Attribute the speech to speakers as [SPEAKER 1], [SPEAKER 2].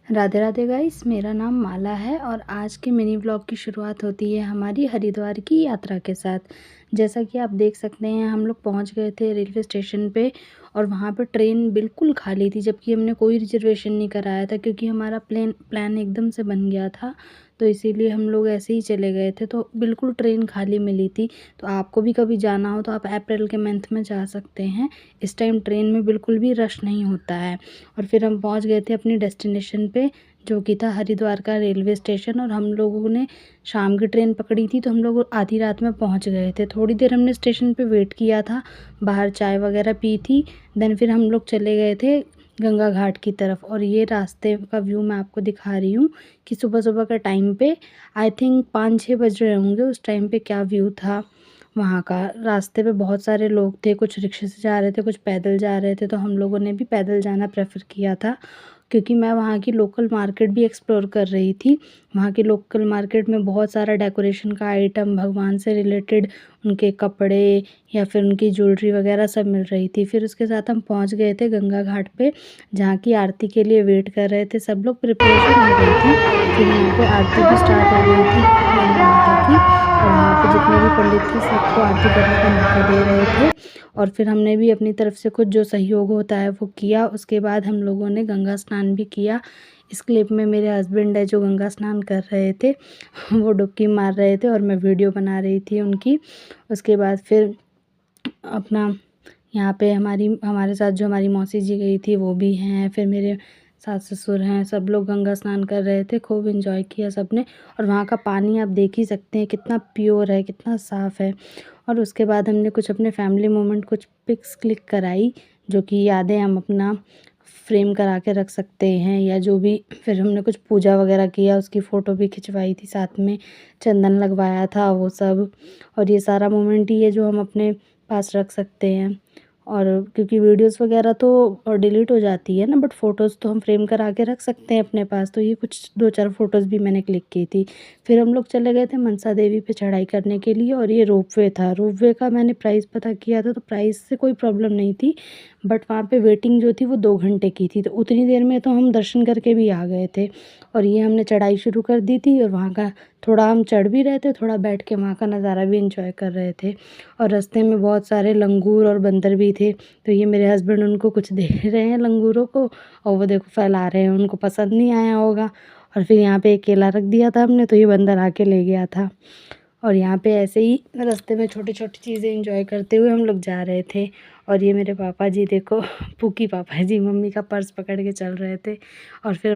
[SPEAKER 1] Radhe Radhe guys, मेरा नाम माला है और आज के मिनी व्लॉग की शुरुआत होती है हमारी हरिद्वार की यात्रा के साथ। जैसा कि आप देख सकते हैं, हम लोग पहुंच गए थे रेलवे स्टेशन पे और वहां पे ट्रेन बिल्कुल खाली थी, जबकि हमने कोई रिजर्वेशन नहीं कराया था क्योंकि हमारा प्लान एकदम से बन गया था। तो इसीलिए हम लोग ऐसे ही चले गए थे, तो बिल्कुल ट्रेन खाली मिली थी। तो आपको भी कभी जाना हो तो आप अप्रैल के मंथ में जा सकते हैं। इस टाइम ट्रेन में बिल्कुल भी रश नहीं होता है। और फिर हम पहुंच गए थे अपनी डेस्टिनेशन पे, जो कि था हरिद्वार का रेलवे स्टेशन। और हम लोगों ने शाम की ट्रेन पकड़ी थी, तो हम लोग आधी रात में पहुंच गए थे। थोड़ी देर हमने स्टेशन पे वेट किया था, बाहर चाय वगैरह पी थी। देन फिर हम लोग चले गए थे गंगा घाट की तरफ। और ये रास्ते का व्यू मैं आपको दिखा रही हूँ कि सुबह सुबह के टाइम पे आई थिंक 5-6 बज रहे होंगे उस टाइम पे क्या व्यू था वहाँ का। रास्ते पे बहुत सारे लोग थे, कुछ रिक्शे से जा रहे थे, कुछ पैदल जा रहे थे। तो हम लोगों ने भी पैदल जाना प्रेफर किया था, क्योंकि मैं वहाँ की लोकल मार्केट भी एक्सप्लोर कर रही थी। वहाँ की लोकल मार्केट में बहुत सारा डेकोरेशन का आइटम, भगवान से रिलेटेड उनके कपड़े या फिर उनकी ज्वेलरी वगैरह सब मिल रही थी। फिर उसके साथ हम पहुँच गए थे गंगा घाट पे, जहाँ की आरती के लिए वेट कर रहे थे सब लोग। प्रिपरेशन हो गई थी, फिर यहाँ पे आरती भी स्टार्ट हो गई थी गंगा माता की। और वहाँ पे जितने भी पंडित थे सबको आरती करने का मौका दे रहे थे। और फिर हमने भी अपनी तरफ से कुछ जो सहयोग होता है वो किया। उसके बाद हम लोगों ने गंगा स्नान भी किया। इस क्लिप में मेरे हस्बैंड है जो गंगा स्नान कर रहे थे, वो डुबकी मार रहे थे और मैं वीडियो बना रही थी उनकी। उसके बाद फिर अपना यहाँ पे हमारे साथ जो हमारी मौसी जी गई थी वो भी हैं, फिर मेरे सास ससुर हैं, सब लोग गंगा स्नान कर रहे थे। खूब एंजॉय किया सबने। और वहाँ का पानी आप देख ही सकते हैं कितना प्योर है, कितना साफ़ है। और उसके बाद हमने कुछ अपने फैमिली मोमेंट, कुछ पिक्स क्लिक कराई, जो कि यादें हम अपना फ्रेम करा के रख सकते हैं या जो भी। फिर हमने कुछ पूजा वगैरह किया, उसकी फ़ोटो भी खिंचवाई थी, साथ में चंदन लगवाया था वो सब। और ये सारा मोमेंट ही है जो हम अपने पास रख सकते हैं। और क्योंकि वीडियोस वगैरह तो डिलीट हो जाती है ना, बट फ़ोटोज़ तो हम फ्रेम करा के रख सकते हैं अपने पास। तो ये कुछ 2-4 फ़ोटोज़ भी मैंने क्लिक की थी। फिर हम लोग चले गए थे मनसा देवी पे चढ़ाई करने के लिए। और ये रोपवे था, रोपवे का मैंने प्राइस पता किया था, तो प्राइस से कोई प्रॉब्लम नहीं थी। बट वहाँ पे वेटिंग जो थी वो 2 घंटे की थी, तो उतनी देर में तो हम दर्शन करके भी आ गए थे। और ये हमने चढ़ाई शुरू कर दी थी, और वहाँ का थोड़ा हम चढ़ भी रहे थे, थोड़ा बैठ के वहाँ का नज़ारा भी इंजॉय कर रहे थे। और रास्ते में बहुत सारे लंगूर और बंदर भी थे, तो ये मेरे हस्बैंड उनको कुछ दे रहे हैं लंगूरों को, और वो देखो फैला रहे हैं, उनको पसंद नहीं आया होगा। और फिर यहाँ पे एक केला रख दिया था हमने, तो ये बंदर आके ले गया था। और यहाँ पे ऐसे ही रास्ते में छोटी छोटी चीज़ें एंजॉय करते हुए हम लोग जा रहे थे। और ये मेरे पापा जी देखो, पुकी पापा जी मम्मी का पर्स पकड़ के चल रहे थे। और फिर